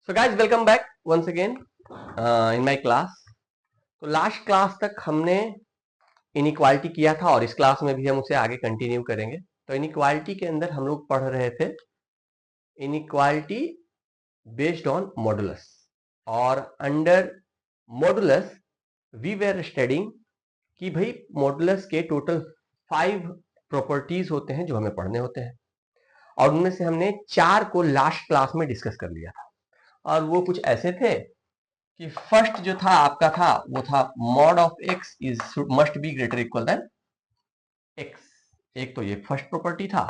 So guys, welcome back once again in my class. तो last class तक हमने inequality किया था और इस क्लास में भी हम उसे आगे कंटिन्यू करेंगे। तो इनइक्वालिटी के अंदर हम लोग पढ़ रहे थे इनइक्वालिटी बेस्ड ऑन मॉडुलस, और under modulus we were studying कि भाई मॉडुलस के टोटल 5 प्रॉपर्टीज होते हैं जो हमें पढ़ने होते हैं, और उनमें से हमने 4 को लास्ट क्लास में डिस्कस कर लिया था। और वो कुछ ऐसे थे कि फर्स्ट जो था आपका था वो था mod of x is must be greater equal than x. एक तो ये फर्स्ट प्रॉपर्टी था।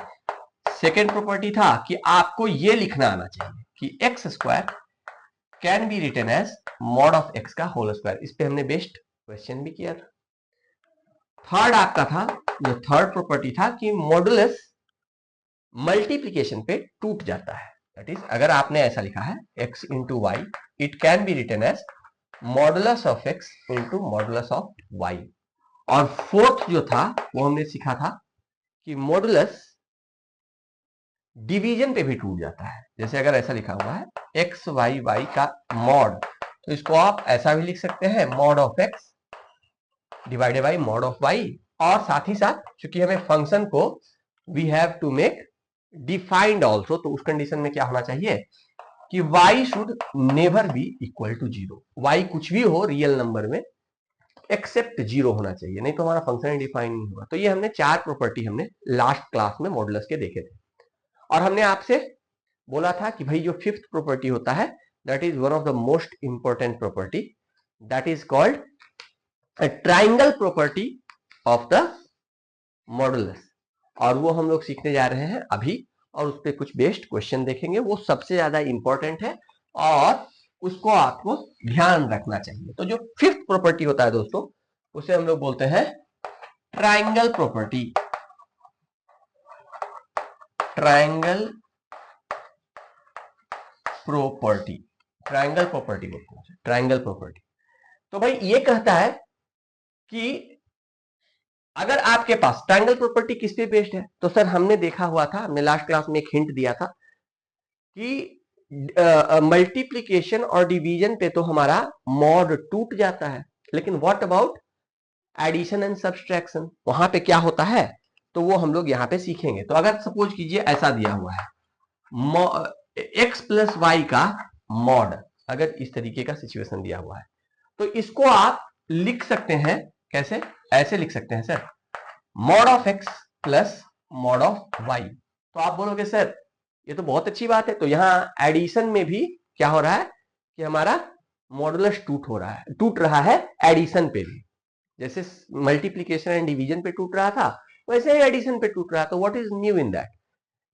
सेकेंड प्रॉपर्टी था कि आपको ये लिखना आना चाहिए कि x square can be written as mod of x का होल स्क्वायर। इस पे हमने बेस्ट क्वेश्चन भी किया था। थर्ड आपका था, जो थर्ड प्रॉपर्टी था कि मॉडुलस मल्टीप्लीकेशन पे टूट जाता है। दैट इज, अगर आपने ऐसा लिखा है x into y, it can be written as modulus of x into modulus of y। और फोर्थ जो था वो हमने सीखा था कि मॉडुलस डिवीजन पे भी टूट जाता है। जैसे अगर ऐसा लिखा हुआ है x y y का मॉड, तो इसको आप ऐसा भी लिख सकते हैं mod of x divided by mod of y। और साथ ही साथ चूंकि हमें फंक्शन को we have to make defined also, तो उस कंडीशन में क्या होना चाहिए कि y should never be equal to zero. y कुछ भी हो रियल नंबर में एक्सेप्ट जीरो होना चाहिए, नहीं तो हमारा फंक्शन डिफाइन नहीं होगा। तो ये हमने 4 प्रॉपर्टी हमने लास्ट क्लास में मॉडुलस के देखे थे। और हमने आपसे बोला था कि भाई जो फिफ्थ प्रॉपर्टी होता है that is one of the most important property, that is called triangle property of the modulus. और वो हम लोग सीखने जा रहे हैं अभी, और उस पर कुछ बेस्ट क्वेश्चन देखेंगे। वो सबसे ज्यादा इंपॉर्टेंट है और उसको आपको ध्यान रखना चाहिए। तो जो फिफ्थ प्रॉपर्टी होता है दोस्तों, उसे हम लोग बोलते हैं triangle property. Triangle property, triangle property बोलते हैं, ट्राइंगल प्रॉपर्टी। तो भाई ये कहता है कि अगर आपके पास ट्राइंगल प्रॉपर्टी किस पे बेस्ड है, तो सर हमने देखा हुआ था, हमने लास्ट क्लास में एक हिंट दिया था कि मल्टीप्लीकेशन और डिवीजन पे तो हमारा मॉड टूट जाता है, लेकिन what about addition and subtraction, वहां पे क्या होता है, तो वो हम लोग यहाँ पे सीखेंगे। तो अगर सपोज कीजिए ऐसा दिया हुआ है x प्लस वाई का मॉड, अगर इस तरीके का सिचुएशन दिया हुआ है, तो इसको आप लिख सकते हैं कैसे, ऐसे लिख सकते हैं sir, mod of x plus mod of y. तो आप बोलोगे सर ये तो बहुत अच्छी बात है, तो यहाँ एडिशन में भी क्या हो रहा है कि हमारा मॉडुलस टूट रहा है एडिशन पे भी। जैसे मल्टीप्लीकेशन एंड डिवीजन पे टूट रहा था, वैसे ही एडिशन पे टूट रहा था। तो what is new in that?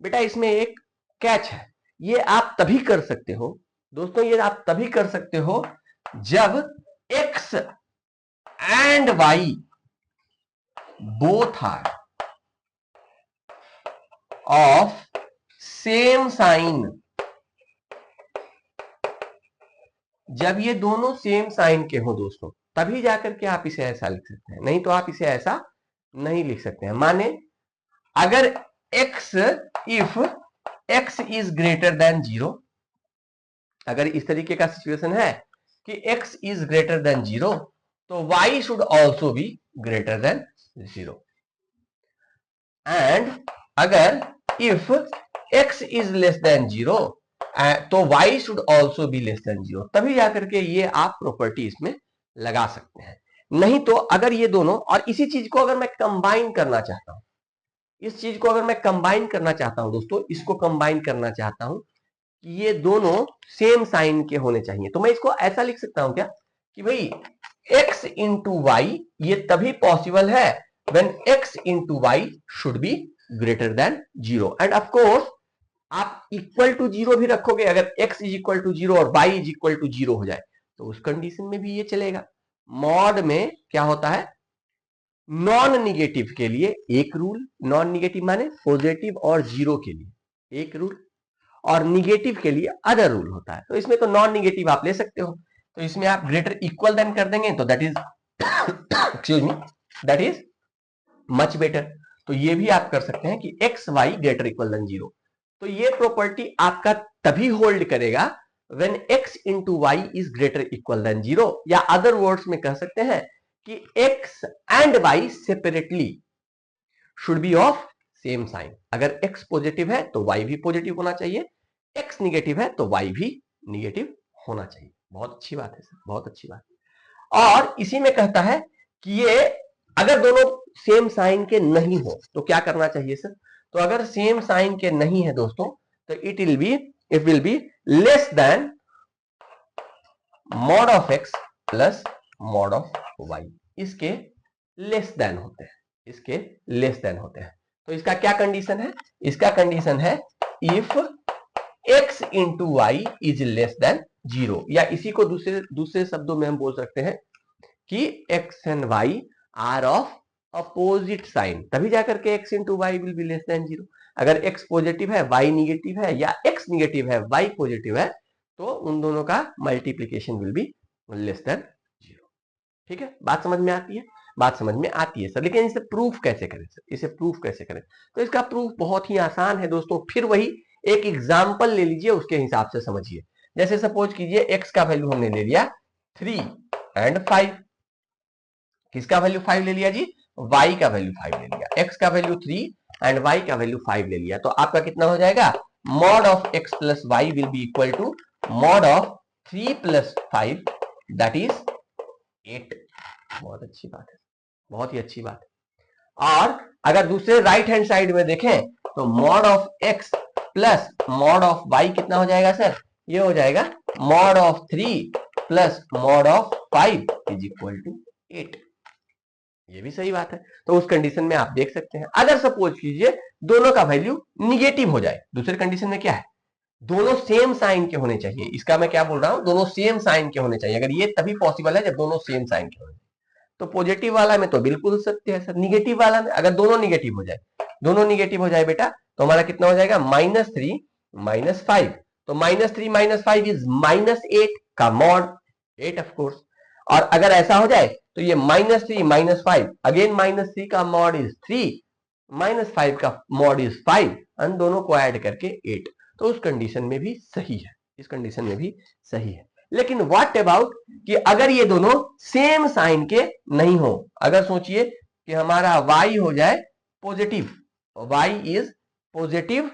बेटा इसमें एक कैच है। ये आप तभी कर सकते हो दोस्तों, ये आप तभी कर सकते हो जब x and y both are of same sign. जब ये दोनों सेम साइन के हो दोस्तों, तभी जाकर के आप इसे ऐसा लिख सकते हैं, नहीं तो आप इसे ऐसा नहीं लिख सकते हैं। माने अगर x, if x is greater than zero, अगर इस तरीके का सिचुएशन है कि x is greater than zero, तो y should also be greater than zero. And अगर if x is less than zero, तो y should also be less than zero. तभी जाकर के ये आप प्रॉपर्टी इसमें लगा सकते हैं। नहीं तो अगर ये दोनों, और इसी चीज को अगर मैं कंबाइन करना चाहता हूं, इस चीज को अगर मैं कंबाइन करना चाहता हूं दोस्तों, इसको कंबाइन करना चाहता हूं कि ये दोनों सेम साइन के होने चाहिए, तो मैं इसको ऐसा लिख सकता हूं क्या कि भाई x इंटू वाई, ये तभी पॉसिबल है when x into y should be greater than zero. And of course आप इक्वल टू जीरो भी रखोगे, अगर x is equal to zero और y is equal to zero हो जाए, तो उस कंडीशन में भी ये चलेगा। मॉड में क्या होता है, नॉन निगेटिव के लिए एक रूल, नॉन निगेटिव माने पॉजिटिव और जीरो के लिए एक रूल, और निगेटिव के लिए अदर रूल होता है। तो इसमें तो नॉन निगेटिव आप ले सकते हो, तो इसमें आप ग्रेटर इक्वल देन कर देंगे, तो that is excuse me, that is much better. तो ये भी आप कर सकते हैं कि x y greater equal than zero. तो ये प्रॉपर्टी आपका तभी होल्ड करेगा when x into Y is greater equal than 0, या अदर वर्ड्स में कह सकते हैं कि x and y separately should be of same sign. अगर x पॉजिटिव है तो y भी पॉजिटिव होना चाहिए, x निगेटिव है तो y भी निगेटिव होना चाहिए। बहुत अच्छी बात है सर, बहुत अच्छी बात है। और इसी में कहता है कि ये अगर दोनों सेम साइन के नहीं हो तो क्या करना चाहिए सर? तो अगर सेम साइन के नहीं है दोस्तों तो it will be less then mod of x plus mod of y। इसके लेस देन होते हैं, इसके लेस देन होते हैं। तो इसका क्या कंडीशन है? इसका कंडीशन है if x into Y is less than 0, या इसी को दूसरे शब्दों में हम बोल सकते हैं कि x and y are of opposite sign, तभी जाकर के x into y will be less than 0। अगर x पॉजिटिव है y निगेटिव है, या x निगेटिव है y पॉजिटिव है, तो उन दोनों का multiplication will be less than 0। ठीक है, बात समझ में आती है? बात समझ में आती है सर। लेकिन इसे प्रूफ कैसे करें सर? इसे प्रूफ कैसे करें? तो इसका प्रूफ बहुत ही आसान है दोस्तों। फिर वही एक एग्जाम्पल ले लीजिए, उसके हिसाब से समझिए। जैसे सपोज कीजिए x का वैल्यू हमने ले लिया 3 एंड 5। किसका वैल्यू 5 ले लिया जी? y का वैल्यू 5 ले लिया। x का वैल्यू 3 एंड y का वैल्यू 5 ले लिया। तो आपका कितना हो जाएगा? Mod of x plus y will be equal to mod of 3 plus 5 that is 8। बहुत अच्छी बात है, बहुत ही अच्छी बात है। और अगर दूसरे राइट हैंड साइड में देखें तो mod of x plus mod of y कितना हो जाएगा सर? ये हो जाएगा mod of 3 plus mod of 5 is equal to 8। ये भी सही बात है। तो उस कंडीशन में आप देख सकते हैं, अगर सपोज कीजिए दोनों का वैल्यू निगेटिव हो जाए, दूसरे कंडीशन में क्या है? दोनों सेम साइन के होने चाहिए। इसका मैं क्या बोल रहा हूं? दोनों सेम साइन के होने चाहिए। अगर ये तभी पॉसिबल है जब दोनों सेम साइन के होने। तो पॉजिटिव वाला में तो बिल्कुल सत्य है सर। निगेटिव वाला में अगर दोनों निगेटिव हो जाए, दोनों निगेटिव हो जाए बेटा, तो हमारा कितना हो जाएगा? -3 -5। तो -3 -5 इज -8 का मॉड 8 ऑफ कोर्स। और अगर ऐसा हो जाए तो ये -3 -5 अगेन -3 का मॉड इज 3 -5 का मॉड इज 5 एंड दोनों को ऐड करके 8। तो उस कंडीशन में भी सही है, इस कंडीशन में भी सही है। लेकिन व्हाट अबाउट कि अगर ये दोनों सेम साइन के नहीं हो? अगर सोचिए कि हमारा y हो जाए पॉजिटिव, y इज पॉजिटिव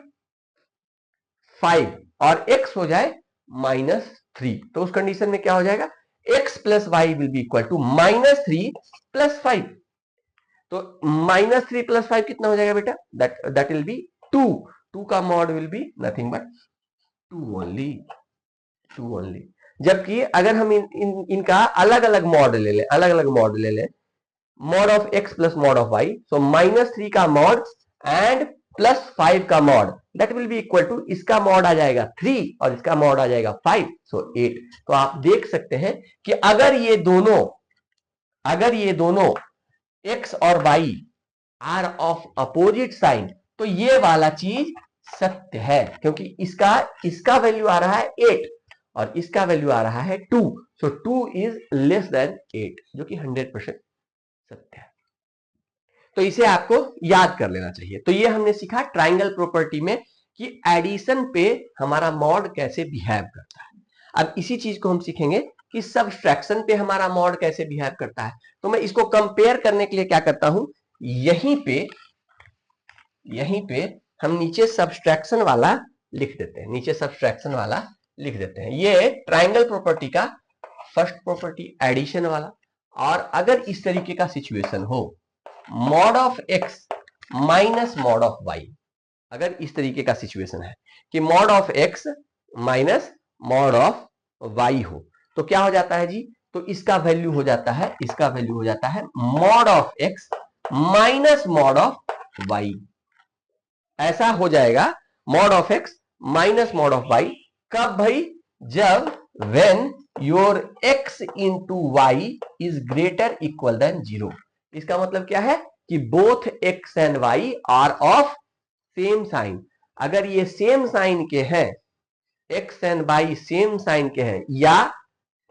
5 और x हो जाए -3, तो उस कंडीशन में क्या हो जाएगा? x plus y will be equal to -3 plus 5। तो -3 प्लस 5 कितना हो जाएगा बेटा? That will B 2। 2 का mod will be nothing but 2 only, 2 only. जबकि अगर हम इनका अलग अलग मॉड ले लें, अलग अलग मॉड ले लें, mod of x plus mod of y, so -3 का मॉड एंड +5 का mod that will be equal to, इसका मॉड आ जाएगा 3 और इसका मॉड आ जाएगा 5, सो 8। तो आप देख सकते हैं कि अगर ये दोनों x और y are of opposite sign, तो ये वाला चीज सत्य है, क्योंकि इसका वैल्यू आ रहा है 8 और इसका वैल्यू आ रहा है 2, सो 2 इज लेस देन 8, जो कि 100% सत्य है। तो इसे आपको याद कर लेना चाहिए। तो ये हमने सीखा ट्रायंगल प्रॉपर्टी में कि एडिशन पे हमारा मॉड कैसे बिहेव करता है। अब इसी चीज को हम सीखेंगे कि सब्सट्रैक्शन पे हमारा मॉड कैसे बिहेव करता है। तो मैं इसको कंपेयर करने के लिए क्या करता हूं, यहीं पे हम नीचे सब्सट्रैक्शन वाला लिख देते हैं, नीचे सब्सट्रैक्शन वाला लिख देते हैं। ये ट्रायंगल प्रॉपर्टी का फर्स्ट प्रॉपर्टी एडिशन वाला। और अगर इस तरीके का सिचुएशन हो, mod of x minus mod of y, अगर इस तरीके का सिचुएशन है कि mod of x minus mod of y हो, तो क्या हो जाता है जी? तो इसका वैल्यू हो जाता है mod of x minus mod of y। ऐसा हो जाएगा mod of x minus mod of y। कब भाई? जब when your x into y is greater equal than 0। इसका मतलब क्या है कि both x and y are of same sign. अगर ये सेम साइन के हैं, x and y same sign के हैं, या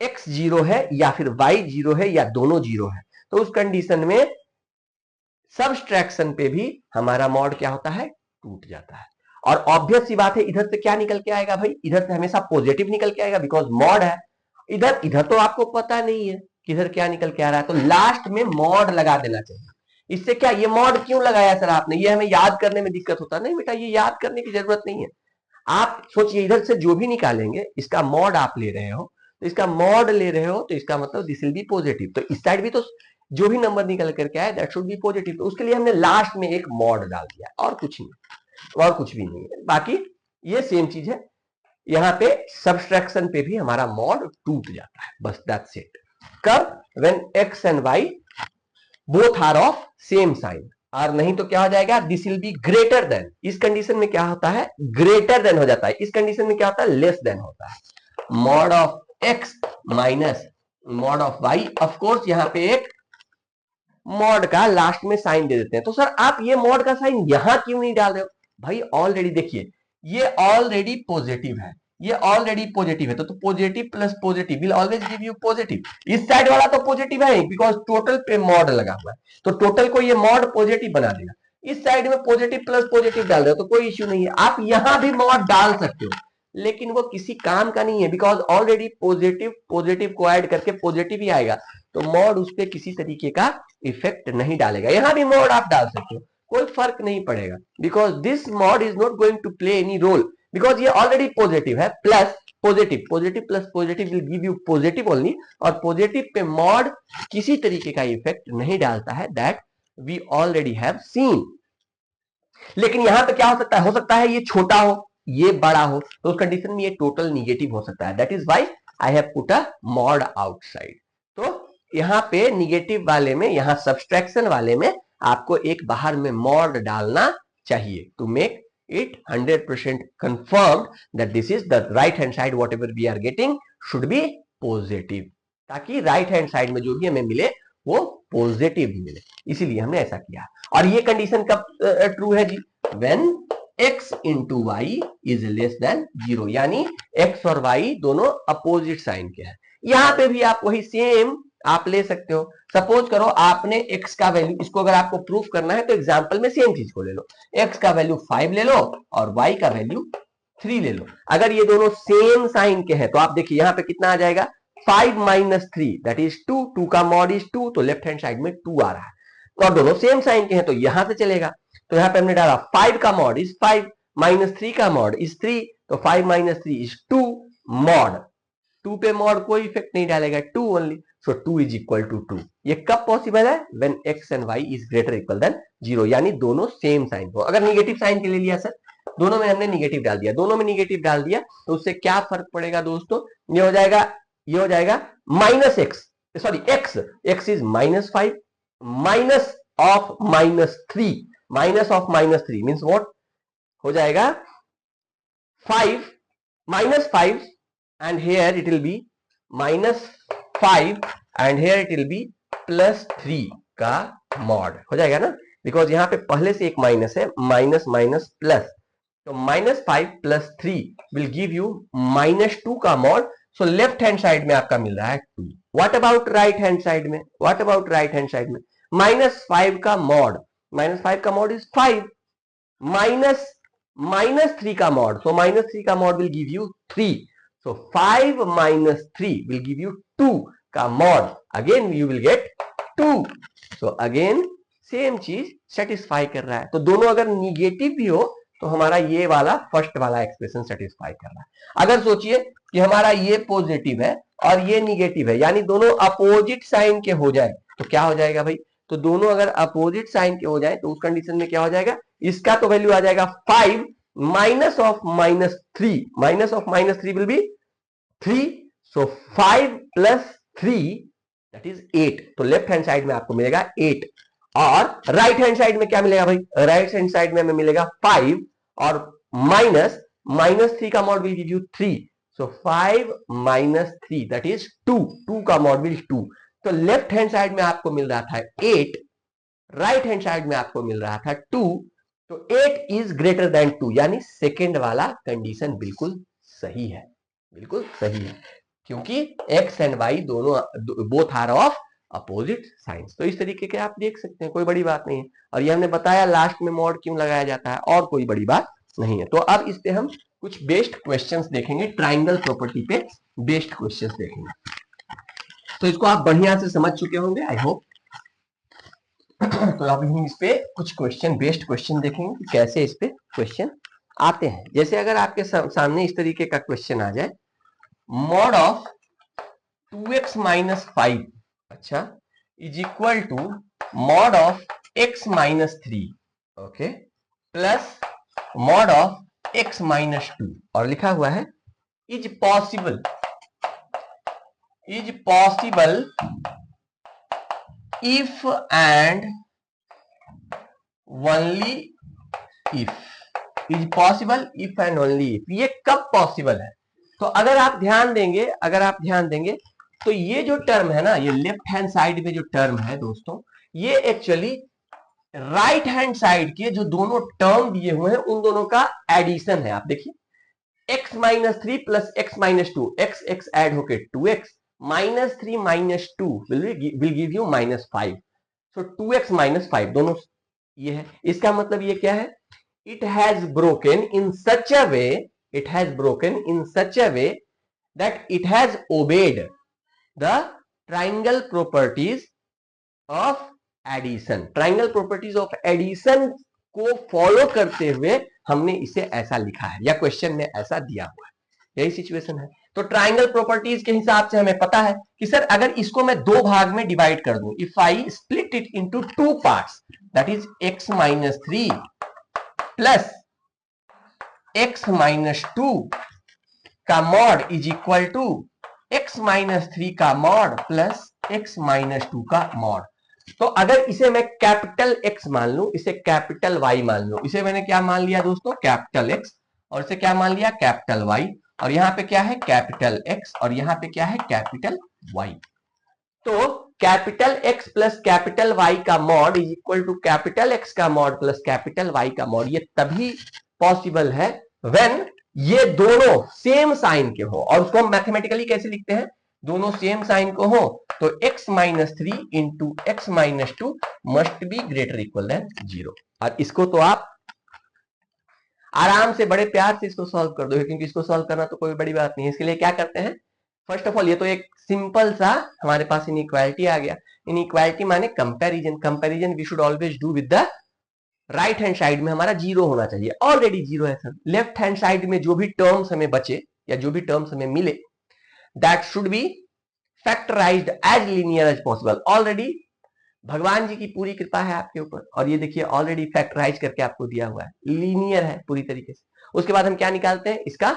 x 0 है या फिर y 0 है या दोनों 0 है, तो उस कंडीशन में सब्सट्रैक्शन पे भी हमारा मॉड क्या होता है? टूट जाता है। और ऑब्वियस सी बात है इधर से क्या निकल के आएगा भाई, इधर से हमेशा पॉजिटिव निकल के आएगा बिकॉज मॉड है। इधर इधर तो आपको पता नहीं है किधर क्या निकल के आ रहा है, तो लास्ट में मॉड लगा देना चाहिए। इससे क्या, ये मॉड क्यों लगाया सर आपने, ये हमें याद करने में दिक्कत होता नहीं बेटा, ये याद करने की जरूरत नहीं है। आप सोचिए इधर से जो भी निकालेंगे इसका मॉड आप ले रहे हो, तो इसका मॉड ले रहे हो तो इसका मतलब दिस विल बी पॉजिटिव, तो इस साइड भी तो जो भी नंबर निकल करके आए दैट शुड बी पॉजिटिव, तो उसके लिए हमने लास्ट में एक मॉड डाल दिया और कुछ नहीं, और कुछ भी नहीं है। बाकी ये सेम चीज है, यहाँ पे सब्सट्रैक्शन पे भी हमारा मॉड टूट जाता है, बस दैट्स इट। कब, when x and y both are of same sign, और नहीं तो क्या हो जाएगा, this will be greater than, इस कंडीशन में क्या होता है ग्रेटर देन हो जाता है, इस कंडीशन में क्या होता है लेस देन होता है। Mod of x minus mod of y, of course यहाँ पे एक मॉड का लास्ट में साइन दे देते हैं। तो सर आप ये मॉड का साइन यहां क्यों नहीं डाल रहे हो भाई, ऑलरेडी देखिए ये ऑलरेडी पॉजिटिव है, ये ऑलरेडी पॉजिटिव है, तो positive plus positive will always give you positive. इस साइड वाला तो पॉजिटिव है बिकॉज टोटल पे मॉड लगा हुआ है, तो टोटल को ये मॉड पॉजिटिव बना देगा। इस साइड में पॉजिटिव प्लस पॉजिटिव डाल रहे हो तो कोई इश्यू नहीं है, आप यहां भी मॉड डाल सकते हो, लेकिन वो किसी काम का नहीं है बिकॉज ऑलरेडी पॉजिटिव पॉजिटिव को ऐड करके पॉजिटिव ही आएगा, तो मॉड उस पर किसी तरीके का इफेक्ट नहीं डालेगा। यहां भी मॉड आप डाल सकते हो, कोई फर्क नहीं पड़ेगा because this mod is not going to play any role because ये ऑलरेडी पॉजिटिव है, plus positive, positive plus positive will give you positive only, और पॉजिटिव पे मॉड किसी तरीके का इफेक्ट नहीं डालता है, that we already have seen. लेकिन यहां पे क्या हो सकता है ये छोटा हो ये बड़ा हो, तो उस कंडीशन में ये टोटल निगेटिव हो सकता है, that is why I have put a mod outside. तो यहाँ पे निगेटिव वाले में, यहाँ सब्सट्रैक्शन वाले में आपको एक बाहर में मॉड डालना चाहिए to make it 100% confirmed that this is the right hand side whatever we are getting should be positive, ताकि राइट हैंड साइड में जो भी हमें मिले वो पॉजिटिव मिले, इसीलिए हमने ऐसा किया। और ये कंडीशन कब ट्रू है जी, when x into Y is less than 0, यानी x और y दोनों अपोजिट साइन के हैं। यहां पे भी आप वही सेम आप ले सकते हो, सपोज करो आपने x का वैल्यू, इसको अगर आपको प्रूफ करना है तो एग्जांपल में सेम चीज को ले लो, x का वैल्यू 5 ले लो और y का वैल्यू 3 ले लो। अगर ये दोनों सेम साइन के हैं तो आप देखिए यहाँ पे कितना आ जाएगा 5 माइनस 3 दैट इज 2, 2 का मॉड इज 2, तो लेफ्ट हैंड साइड में 2 आ रहा है, और दोनों सेम साइन के हैं तो यहां से चलेगा। तो यहाँ पे हमने डाला 5 का मॉड इज 5 माइनस 3 का मॉड इज 3, तो 5 माइनस 3 इज 2, मॉड 2 पे मॉड कोई इफेक्ट नहीं डालेगा, 2 only, so 2 is equal to 2। ये कब पॉसिबल है, when x and y is greater equal than 0, यानी दोनों सेम साइन हो। अगर निगेटिव साइन के लिए लिया सर, दोनों में हमने निगेटिव डाल दिया, दोनों में निगेटिव डाल दिया तो उससे क्या फर्क पड़ेगा दोस्तों, ये हो जाएगा minus x, sorry x is minus 5 minus of minus 3, minus of minus 3 means what हो जाएगा 5 minus 5 and here it will be minus 5 and here it will be plus 3 का मॉड हो जाएगा ना, बिकॉज यहाँ पे पहले से एक माइनस है, माइनस माइनस प्लस, तो minus 5 plus 3 will give you minus 2 का mod, so left hand side में आपका मिल रहा है 2। What about right hand side में, what about right hand side में माइनस 5 का मॉड, माइनस 5 का मॉड इज 5 माइनस माइनस 3 का मॉड, सो माइनस 3 का mod will give you 3, so 5 minus 3 will give you 2 का mod, again you will get 2, so again same चीज satisfy कर रहा है। तो दोनों अगर निगेटिव भी हो तो हमारा ये वाला फर्स्ट वाला एक्सप्रेशन सेटिस्फाई कर रहा है। अगर सोचिए कि हमारा ये पॉजिटिव है और ये निगेटिव है, यानी दोनों अपोजिट साइन के हो जाए तो क्या हो जाएगा भाई, तो दोनों अगर अपोजिट साइन के हो जाए तो उस कंडीशन में क्या हो जाएगा, इसका तो वैल्यू आ जाएगा 5 minus of minus 3, minus of minus 3 will be 3, so 5 plus 3 that is 8, तो लेफ्ट हैंड साइड में आपको मिलेगा 8, और राइट हैंड साइड में क्या मिलेगा भाई, राइट हैंड साइड में हमें मिलेगा 5 और माइनस माइनस 3 का mod will give you 3, so 5 minus 3 that is 2, 2 का मॉड विल 2, तो लेफ्ट हैंड साइड में आपको मिल रहा था 8, राइट हैंड साइड में आपको मिल रहा था 2, तो 8 इज ग्रेटर देन 2, यानी सेकेंड वाला कंडीशन बिल्कुल सही है, बिल्कुल सही है, क्योंकि x एंड y दोनों both are of opposite signs. तो इस तरीके के आप देख सकते हैं, कोई बड़ी बात नहीं है, और ये हमने बताया लास्ट में मॉड क्यों लगाया जाता है, और कोई बड़ी बात नहीं है। तो अब इस पे हम कुछ बेस्ड क्वेश्चंस देखेंगे, ट्राइंगल प्रॉपर्टी पे बेस्ड क्वेश्चंस देखेंगे। तो इसको आप बढ़िया से समझ चुके होंगे आई होप। तो अभी हम इस पे कुछ क्वेश्चन, बेस्ड क्वेश्चन देखेंगे कि कैसे इस पे क्वेश्चन आते हैं। जैसे अगर आपके सामने इस तरीके का क्वेश्चन आ जाए, मॉड ऑफ 2x माइनस 5 अच्छा is equal to mod of x minus 3 okay plus mod of x minus 2 और लिखा हुआ है is possible if and only if, is possible if and only if। ये कब पॉसिबल है? तो अगर आप ध्यान देंगे तो ये जो टर्म है ना, ये लेफ्ट हैंड साइड में जो टर्म है दोस्तों, ये एक्चुअली राइट हैंड साइड के जो दोनों टर्म दिए हुए हैं उन दोनों का एडिशन है। आप देखिए x minus 3 plus x minus 2, x add होके 2x minus 3 minus 2 will give you minus 5। So 2x minus 5 दोनों ये है। इसका मतलब ये क्या है? It has broken in such a way that it has obeyed the triangle properties of addition। Triangle properties of addition को फॉलो करते हुए हमने इसे ऐसा लिखा है या क्वेश्चन में ऐसा दिया हुआ है, यही सिचुएशन है। तो ट्राइंगल प्रॉपर्टीज के हिसाब से हमें पता है कि सर अगर इसको मैं दो भाग में डिवाइड कर दूं, if I split it into two parts, that is x minus 3 plus x minus 2 का mod is equal to x minus 3 का मॉड प्लस x माइनस 2 का मॉड। तो अगर इसे मैं कैपिटल X मान लूं, इसे कैपिटल Y मान लूं, इसे मैंने क्या मान लिया दोस्तों? कैपिटल X, और इसे क्या मान लिया? कैपिटल Y, और यहां पे क्या है? कैपिटल X, और यहां पे क्या है? Capital Y। तो capital X plus capital Y का mod is equal to capital X का मॉड प्लस कैपिटल Y का मॉड। ये तभी पॉसिबल है व्हेन ये दोनों सेम साइन के हो। और उसको हम मैथमेटिकली कैसे लिखते हैं? दोनों सेम साइन को हो तो x minus 3 into x minus 2 must be greater equal than 0। और इसको तो आप आराम से बड़े प्यार से इसको सॉल्व कर दो, क्योंकि इसको सॉल्व करना तो कोई बड़ी बात नहीं है। इसके लिए क्या करते हैं? फर्स्ट ऑफ ऑल ये तो एक सिंपल सा हमारे पास इनइक्वालिटी आ गया। इनइक्वालिटी माने comparison we should always do with the right hand side में हमारा 0 होना चाहिए। ऑलरेडी 0 है सर। लेफ्ट हैंड साइड में जो भी टर्म्स हमें बचे या जो भी टर्म्स हमें मिले, that should be factorized as linear as possible. Already भगवान जी की पूरी कृपा है आपके ऊपर, और ये देखिए ऑलरेडी फैक्टराइज करके आपको दिया हुआ है, लीनियर है पूरी तरीके से। उसके बाद हम क्या निकालते हैं? इसका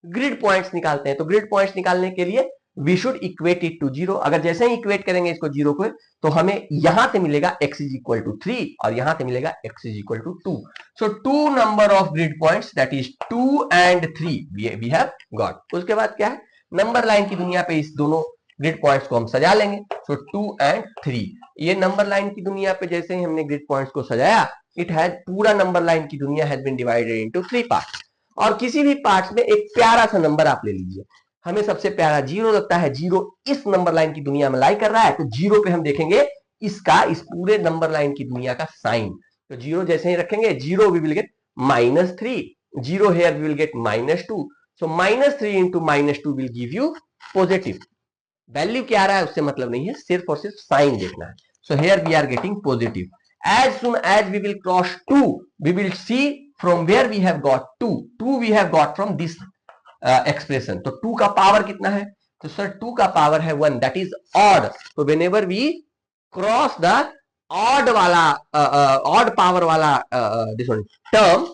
ग्रिड पॉइंट्स निकालते हैं। तो ग्रिड पॉइंट्स निकालने के लिए we should equate it to 0। अगर जैसे ही इक्वेट करेंगे इसको 0 को, तो हमें यहां से मिलेगा x इज इक्वल टू 3 और यहां से मिलेगा x is equal to 2। So 2 number of grid points that is 2 and 3 we have got. उसके बाद क्या है? नंबर लाइन की दुनिया पे इस दोनों ग्रिड पॉइंट्स को हम सजा लेंगे। सो 2 and 3, ये नंबर लाइन की दुनिया पे जैसे ही हमने ग्रिड पॉइंट्स को सजाया, इट हैज पूरा नंबर लाइन की दुनिया has been divided into 3 parts. और किसी भी पार्ट्स में एक प्यारा सा नंबर आप ले लीजिए। हमें सबसे प्यारा 0 लगता है। 0 इस नंबर लाइन की दुनिया में लाई कर रहा है, तो 0 पे हम देखेंगे इसका, इस पूरे नंबर लाइन की दुनिया का साइन। तो 0 जैसे ही रखेंगे, 0 we will get minus 3, 0 here we will get minus 2। So minus 3 into minus 2 will give you positive. Value क्या आ रहा है उससे मतलब नहीं है, सिर्फ और सिर्फ साइन देखना है। So here we are getting positive. As soon as we will cross 2, we will see from where we have got 2 we have got from this expression. तो 2 का पावर कितना है? तो सर 2 का पावर है 1, दैट इज ऑड। तो whenever we cross the odd वाला odd power वाला this one term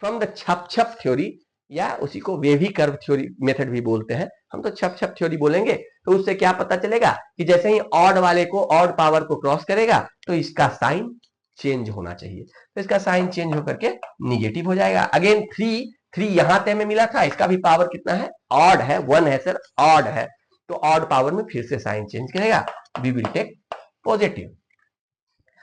from the छप थ्योरी, या उसी को वेवी कर्व थ्योरी मेथड भी बोलते हैं, हम तो छप थ्योरी बोलेंगे। तो उससे क्या पता चलेगा कि जैसे ही ऑड वाले को, ऑड पावर को क्रॉस करेगा, तो इसका साइन चेंज होना चाहिए। तो इसका साइन चेंज होकर के निगेटिव हो जाएगा। अगेन 3 यहां पे हमें मिला था, इसका भी पावर कितना है? ऑड है, 1 है सर, ऑड है। तो ऑड पावर में फिर से साइन चेंज करेगा, वी विल टेक पॉजिटिव।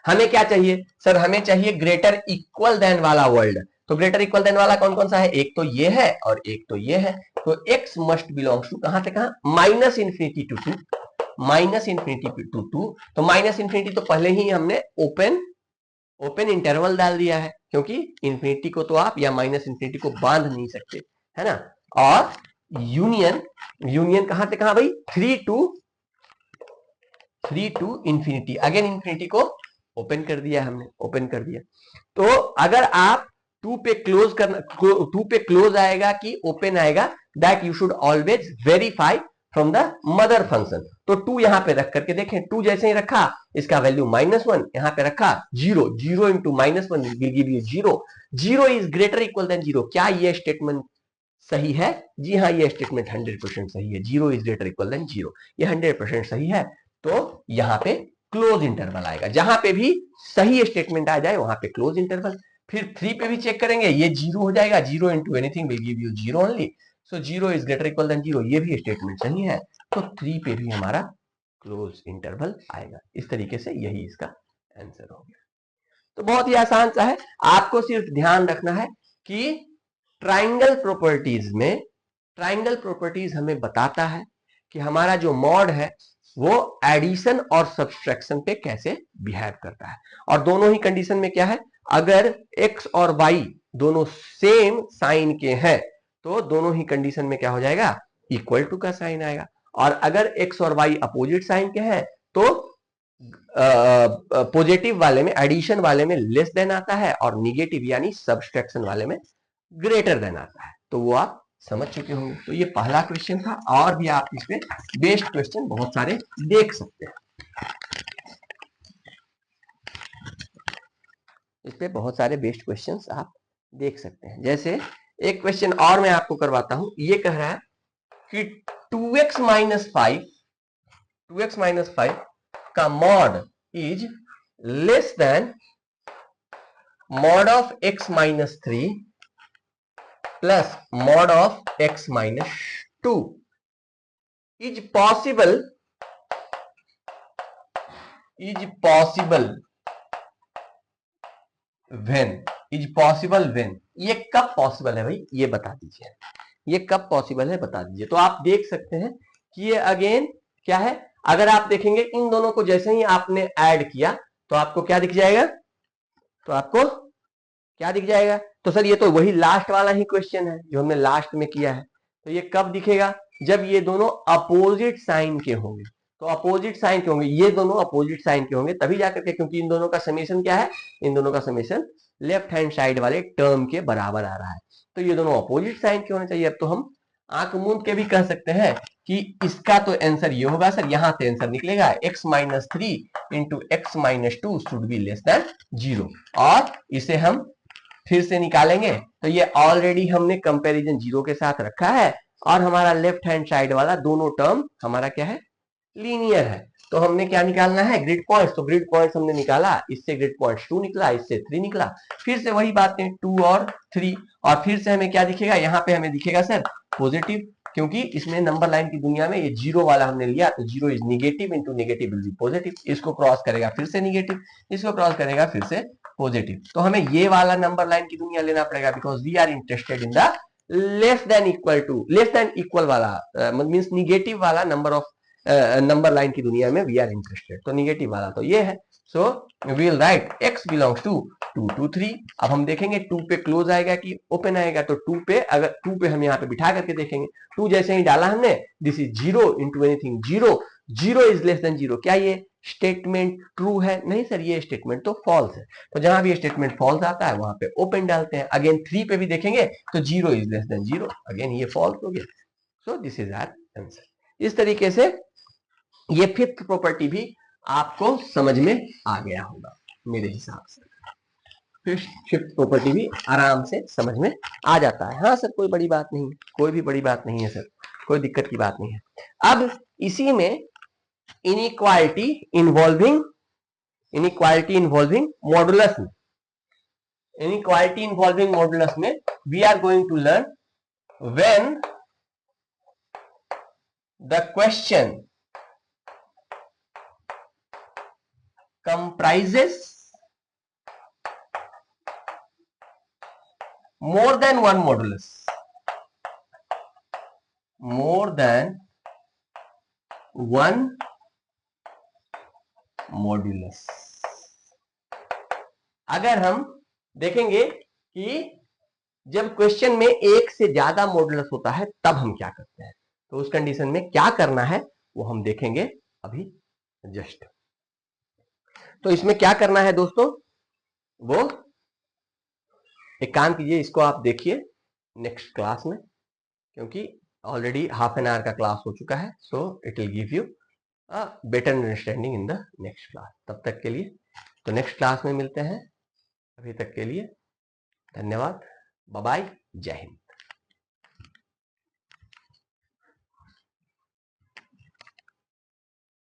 हमें क्या चाहिए सर? हमें चाहिए ग्रेटर इक्वल देन वाला वर्ल्ड। तो ग्रेटर इक्वल देन वाला कौन कौन सा है? एक तो ये है और एक तो ये है। तो x मस्ट बिलोंग्स टू कहां से कहां? Minus infinity to 2, minus infinity to 2। तो माइनस इंफिनिटी तो पहले ही हमने ओपन ओपन इंटरवल डाल दिया है, क्योंकि इंफिनिटी को तो आप या माइनस इंफिनिटी को बांध नहीं सकते, है ना। और यूनियन, यूनियन कहां से कहां भाई, 3 टू इंफिनिटी, अगेन इंफिनिटी को ओपन कर दिया हमने, ओपन कर दिया। तो अगर आप 2 पे क्लोज करना, 2 पे क्लोज आएगा कि ओपन आएगा, that you should always verify from the mother function. तो 2 यहां पे रख करके देखें, 2 जैसे ही रखा इसका वैल्यू -1, यहां पे रखा 0, 0 into -1 will give you 0, 0 is greater equal than 0। क्या ये स्टेटमेंट सही है? जी हाँ, ये स्टेटमेंट 100% सही है, 0 इज ग्रेटर इक्वल देन 0, ये 100% सही है। तो यहां पे क्लोज इंटरवल आएगा, जहां पे भी सही स्टेटमेंट आ जाए वहां पे क्लोज इंटरवल। फिर 3 पे भी चेक करेंगे, ये 0 हो जाएगा, 0 into anything will give you 0 only, so 0 is greater equal than 0, ये भी स्टेटमेंट सही है। तो 3 पे भी हमारा क्लोज इंटरवल आएगा। इस तरीके से यही इसका आंसर हो गया। तो बहुत ही आसान सा है, आपको सिर्फ ध्यान रखना है कि ट्राइंगल प्रॉपर्टीज में, ट्राइंगल प्रॉपर्टीज हमें बताता है कि हमारा जो मॉड है वो एडिशन और सब्सट्रैक्शन पे कैसे बिहेव करता है। और दोनों ही कंडीशन में क्या है, अगर x और y दोनों सेम साइन के हैं तो दोनों ही कंडीशन में क्या हो जाएगा, इक्वल टू का साइन आएगा। और अगर x और y अपोजिट साइन के हैं तो पॉजिटिव वाले में, एडिशन वाले में लेस देन आता है, और निगेटिव यानी सब्सट्रैक्शन वाले में ग्रेटर देन आता है। तो वो आप समझ चुके होंगे। तो ये पहला क्वेश्चन था, और भी आप इसमें बेस्ट क्वेश्चन बहुत सारे देख सकते हैं, इस पे बहुत सारे बेस्ट क्वेश्चंस आप देख सकते हैं। जैसे एक क्वेश्चन और मैं आपको करवाता हूं, ये कह रहा है कि 2x माइनस 5, 2x माइनस 5 का mod is less then mod of x minus 3 plus mod of x minus 2 is possible when, ये कब पॉसिबल है भाई, ये बता दीजिए, ये कब पॉसिबल है बता दीजिए। तो आप देख सकते हैं कि ये अगेन क्या है, अगर आप देखेंगे इन दोनों को जैसे ही आपने ऐड किया तो आपको क्या दिख जाएगा, तो आपको क्या दिख जाएगा, तो सर ये तो वही लास्ट वाला ही क्वेश्चन है जो हमने लास्ट में किया है। तो ये कब दिखेगा, जब ये दोनों अपोजिट साइन के होंगे। तो अपोजिट साइन के होंगे, ये दोनों अपोजिट साइन के होंगे तभी जाकर के, क्योंकि इन दोनों का समेशन क्या है, इन दोनों का समेशन लेफ्ट हैंड साइड वाले टर्म के बराबर आ रहा है। तो ये दोनों अपोजिट साइन के होने चाहिए। अब तो हम आंख मूंद के भी कह सकते हैं कि इसका तो आंसर ये होगा सर, यहां से आंसर निकलेगा x minus 3 into x minus 2 should be less than 0। और इसे हम फिर से निकालेंगे तो ये ऑलरेडी हमने कंपैरिजन 0 के साथ रखा है, और हमारा लेफ्ट हैंड साइड वाला दोनों टर्म हमारा क्या है, लीनियर है। तो हमने क्या निकालना है, ग्रिड पॉइंट्स। तो ग्रिड पॉइंट्स हमने निकाला, इससे ग्रिड पॉइंट्स 2 निकला, इससे 3 निकला, फिर से वही बातें 2 और 3, और फिर से हमें क्या दिखेगा, यहाँ पे हमें दिखेगा सर पॉजिटिव, क्योंकि इसमें नंबर लाइन की दुनिया में ये 0 वाला हमने लिया, तो 0 is negative into negative will be positive, इसको क्रॉस करेगा फिर से निगेटिव, इसको क्रॉस करेगा फिर से पॉजिटिव। तो हमें ये वाला नंबर लाइन की दुनिया लेना पड़ेगा, because we are interested in the less than equal to, less than equal वाला मींस निगेटिव वाला नंबर ऑफ नंबर लाइन की दुनिया में वी आर इंटरेस्टेड। तो निगेटिव वाला तो ये है, so will write x belongs to 2 to 3। अब हम देखेंगे 2 पे क्लोज आएगा कि ओपन आएगा। तो 2 पे, अगर 2 पे हम यहाँ पे बिठा करके देखेंगे, 2 जैसे ही डाला हमने, this is 0 into anything 0, 0 is less than 0। क्या ये स्टेटमेंट ट्रू है? नहीं सर, ये स्टेटमेंट तो फॉल्स है। तो जहां भी स्टेटमेंट फॉल्स आता है वहां पे ओपन डालते हैं। अगेन 3 पे भी देखेंगे तो 0 इज लेस देन 0, अगेन ये फॉल्स हो गया। So this is our answer. इस तरीके से ये फिफ्थ प्रॉपर्टी भी आपको समझ में आ गया होगा मेरे हिसाब से। फिफ्थ प्रॉपर्टी भी आराम से समझ में आ जाता है। हाँ सर, कोई बड़ी बात नहीं, कोई भी बड़ी बात नहीं है सर, कोई दिक्कत की बात नहीं है। अब इसी में इनइक्वालिटी इन्वॉल्विंग मॉडुलस में, इनइक्वालिटी इन्वॉल्विंग मॉडुलस में we are going to learn when the question comprises more than one modulus, more than one modulus। अगर हम देखेंगे कि जब क्वेश्चन में एक से ज्यादा मॉडुलस होता है तब हम क्या करते हैं, तो उस कंडीशन में क्या करना है वो हम देखेंगे अभी जस्ट। तो इसमें क्या करना है दोस्तों, वो एक काम कीजिए, इसको आप देखिए नेक्स्ट क्लास में, क्योंकि ऑलरेडी हाफ एन आवर का क्लास हो चुका है। So it will give you a better understanding in the next class. तब तक के लिए तो नेक्स्ट क्लास में मिलते हैं। अभी तक के लिए धन्यवाद, बाय बाय, जय हिंद।